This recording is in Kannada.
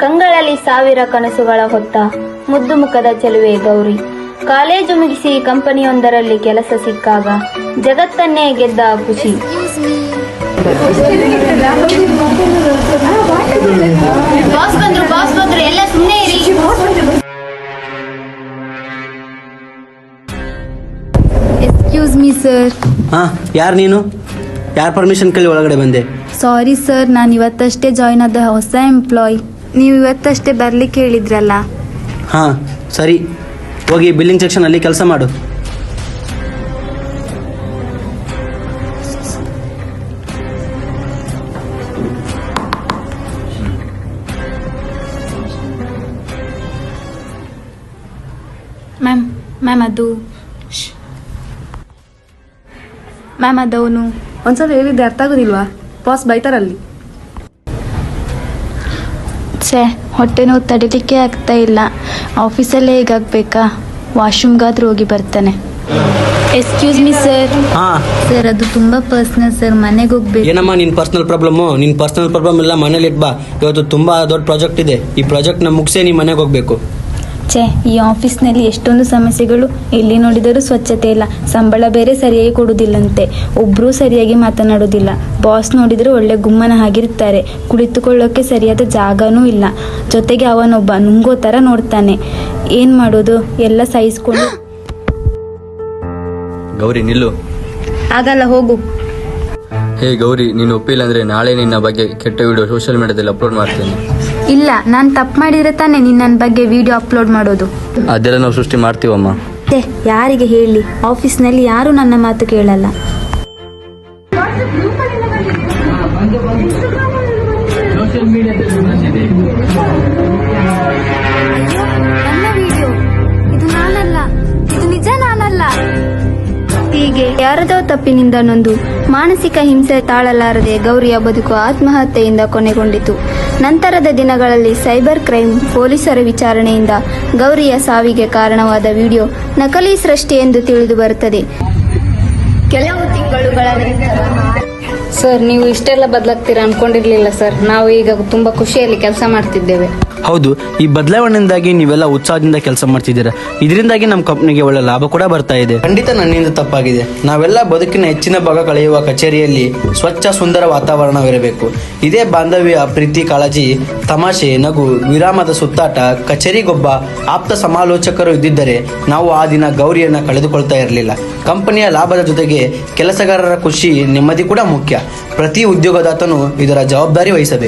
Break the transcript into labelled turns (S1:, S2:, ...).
S1: ಕಂಗಳಲ್ಲಿ ಸಾವಿರ ಕನಸುಗಳ ಹೊತ್ತ ಮುದ್ದು ಮುಖದ ಚೆಲುವೆ ಗೌರಿ ಕಾಲೇಜು ಮುಗಿಸಿ ಕಂಪನಿಯೊಂದರಲ್ಲಿ ಕೆಲಸ ಸಿಕ್ಕಾಗ ಜಗತ್ತನ್ನೇ ಗೆದ್ದ ಖುಷಿ. ಬಾಸ್ ಬಂದ್ರು ಎಲ್ಲ ಸುಮ್ಮನೆ ಇರಿ.
S2: Excuse me sir.
S3: ಯಾರು ನೀನು? ಯಾರ ಪರ್ಮಿಷನ್ ಕೇಳಿ ಒಳಗಡೆ ಬಂದೆ?
S2: ಸಾರಿ ಸರ್, ನಾನು ಇವತ್ತಷ್ಟೇ ಜಾಯ್ನ್ ಆದ ಹೊಸ ಎಂಪ್ಲಾಯ್. ನೀವು ಇವತ್ತಷ್ಟೇ ಬರ್ಲಿಕ್ಕೆ ಹೇಳಿದ್ರಲ್ಲ.
S3: ಹಾಂ ಸರಿ, ಹೋಗಿ ಬಿಲ್ಲಿಂಗ್ ಸೆಕ್ಷನ್ ಅಲ್ಲಿ ಕೆಲಸ ಮಾಡು.
S2: ಮ್ಯಾಮ್ ಅದವನು
S4: ಒಂದ್ಸಲ ಹೇಳಿದ್ದೆ ಅರ್ಥ ಆಗೋದಿಲ್ವಾ? ಬಾಸ್ ಬೈತಾರಲ್ಲಿ.
S2: ಹೊಟ್ಟೆ ನೋವು ತಡಿಲಿಕ್ಕೆ ಆಗ್ತಾ ಇಲ್ಲ. ಆಫೀಸಲ್ಲೇ ಹೇಗಾಗಬೇಕಾ? ವಾಶ್ರೂಮ್ಗಾದ್ರೂ ಹೋಗಿ ಬರ್ತಾನೆ. Excuse me sir. ಸರ್ ಅದು ತುಂಬಾ ಪರ್ಸನಲ್ ಸರ್, ಮನೆಗೆ ಹೋಗ್ಬೇಕು.
S3: ಏನಮ್ಮ ನಿನ್ ಪರ್ಸನಲ್ ಪ್ರಾಬ್ಲಮ್ ಎಲ್ಲ ಮನೇಲಿ ಇಟ್ಬಾ. ಇವತ್ತು ತುಂಬಾ ದೊಡ್ಡ ಪ್ರಾಜೆಕ್ಟ್ ಇದೆ. ಈ ಪ್ರಾಜೆಕ್ಟ್ ನ ಮುಗಿಸೇ ನೀ ಮನೆಗೆ ಹೋಗ್ಬೇಕು.
S2: ಈ ಆಫೀಸ್ನಲ್ಲಿ ಎಷ್ಟೊಂದು ಸಮಸ್ಯೆಗಳು. ಎಲ್ಲಿ ನೋಡಿದರೂ ಸ್ವಚ್ಛತೆ ಇಲ್ಲ, ಸಂಬಳ ಬೇರೆ ಸರಿಯಾಗಿ ಕೊಡುವುದಿಲ್ಲಂತೆ, ಒಬ್ರು ಸರಿಯಾಗಿ ಮಾತನಾಡುವುದಿಲ್ಲ, ಬಾಸ್ ನೋಡಿದ್ರೆ ಒಳ್ಳೆ ಗುಮ್ಮನ ಹಾಗಿರ್ತಾರೆ, ಕುಳಿತುಕೊಳ್ಳೋಕೆ ಸರಿಯಾದ ಜಾಗನೂ ಇಲ್ಲ, ಜೊತೆಗೆ ಅವನೊಬ್ಬ ನುಂಗೋ ತರ ನೋಡ್ತಾನೆ. ಏನ್ ಮಾಡೋದು? ಎಲ್ಲ ಸಹಿಸ್ಕೊಂಡು.
S5: ಗೌರಿ ನಿಲ್ಲು.
S2: ಆಗಲ್ಲ, ಹೋಗು.
S5: ಹೇ ಗೌರಿ, ನೀನು ಒಪ್ಪಿಲ್ಲ ಅಂದ್ರೆ ನಾಳೆ ನಿನ್ನ ಬಗ್ಗೆ ಕೆಟ್ಟ ವಿಡಿಯೋ ಸೋಷಿಯಲ್ ಮೀಡಿಯಾದಲ್ಲಿ ಅಪ್ಲೋಡ್ ಮಾಡ್ತೇನೆ.
S2: ಇಲ್ಲ, ನಾನು ತಪ್ಪು ಮಾಡಿದ್ರೆ ತಾನೇ ನೀನು ನನ್ನ ಬಗ್ಗೆ ವಿಡಿಯೋ ಅಪ್ಲೋಡ್ ಮಾಡೋದು.
S5: ಅದೆಲ್ಲ ನಾವು ಸೃಷ್ಟಿ ಮಾಡ್ತೀವಮ್ಮ.
S2: ಯಾರಿಗೆ ಹೇಳಿ? ಆಫೀಸ್ನಲ್ಲಿ ಯಾರು ನನ್ನ ಮಾತು ಕೇಳಲ್ಲ. ನನ್ನ ವಿಡಿಯೋ ಇದು ನಾನಲ್ಲ, ಇದು ನಿಜ ನಾನಲ್ಲ. ಹೀಗೆ ಯಾರದೋ ತಪ್ಪಿನಿಂದ ನೊಂದು ಮಾನಸಿಕ ಹಿಂಸೆ ತಾಳಲಾರದೆ ಗೌರಿಯ ಬದುಕು ಆತ್ಮಹತ್ಯೆಯಿಂದ ಕೊನೆಗೊಂಡಿತು. ನಂತರದ ದಿನಗಳಲ್ಲಿ ಸೈಬರ್ ಕ್ರೈಮ್ ಪೊಲೀಸರ ವಿಚಾರಣೆಯಿಂದ ಗೌರಿಯ ಸಾವಿಗೆ ಕಾರಣವಾದ ವಿಡಿಯೋ ನಕಲಿ ಸೃಷ್ಟಿ ಎಂದು ತಿಳಿದು ಬರುತ್ತದೆ. ಕೆಲವು ತಿಂಗಳುಗಳ ನಂತರ
S1: ಸರ್, ನೀವು ಇಷ್ಟೆಲ್ಲ ಬದಲಾಗ್ತೀರಾ ಅನ್ಕೊಂಡಿರ್ಲಿಲ್ಲ ಸರ್. ನಾವು ಈಗ ತುಂಬಾ ಖುಷಿಯಲ್ಲಿ ಕೆಲಸ ಮಾಡ್ತಿದ್ದೇವೆ.
S3: ಹೌದು, ಈ ಬದಲಾವಣೆಯಿಂದಾಗಿ ನೀವೆಲ್ಲ ಉತ್ಸಾಹದಿಂದ ಕೆಲಸ ಮಾಡ್ತಿದ್ದೀರಾ. ಇದರಿಂದಾಗಿ ನಮ್ಮ ಕಂಪ್ನಿಗೆ ಒಳ್ಳೆ ಲಾಭ ಕೂಡ ಬರ್ತಾ ಇದೆ. ಖಂಡಿತ ನನ್ನಿಂದ ತಪ್ಪಾಗಿದೆ. ನಾವೆಲ್ಲ ಬದುಕಿನ ಹೆಚ್ಚಿನ ಭಾಗ ಕಳೆಯುವ ಕಚೇರಿಯಲ್ಲಿ ಸ್ವಚ್ಛ ಸುಂದರ ವಾತಾವರಣವಿರಬೇಕು. ಇದೇ ಬಾಂಧವ್ಯ, ಪ್ರೀತಿ, ಕಾಳಜಿ, ತಮಾಷೆ, ನಗು, ವಿರಾಮದ ಸುತ್ತಾಟ, ಕಚೇರಿಗೊಬ್ಬ ಆಪ್ತ ಸಮಾಲೋಚಕರು ಇದ್ದಿದ್ದರೆ ನಾವು ಆ ದಿನ ಗೌರಿಯನ್ನ ಕಳೆದುಕೊಳ್ತಾ ಇರಲಿಲ್ಲ. ಕಂಪನಿಯ ಲಾಭದ ಜೊತೆಗೆ ಕೆಲಸಗಾರರ ಖುಷಿ, ನೆಮ್ಮದಿ ಕೂಡ ಮುಖ್ಯ. ಪ್ರತಿ ಉದ್ಯೋಗದಾತನು ಇದರ ಜವಾಬ್ದಾರಿ ವಹಿಸಬೇಕು.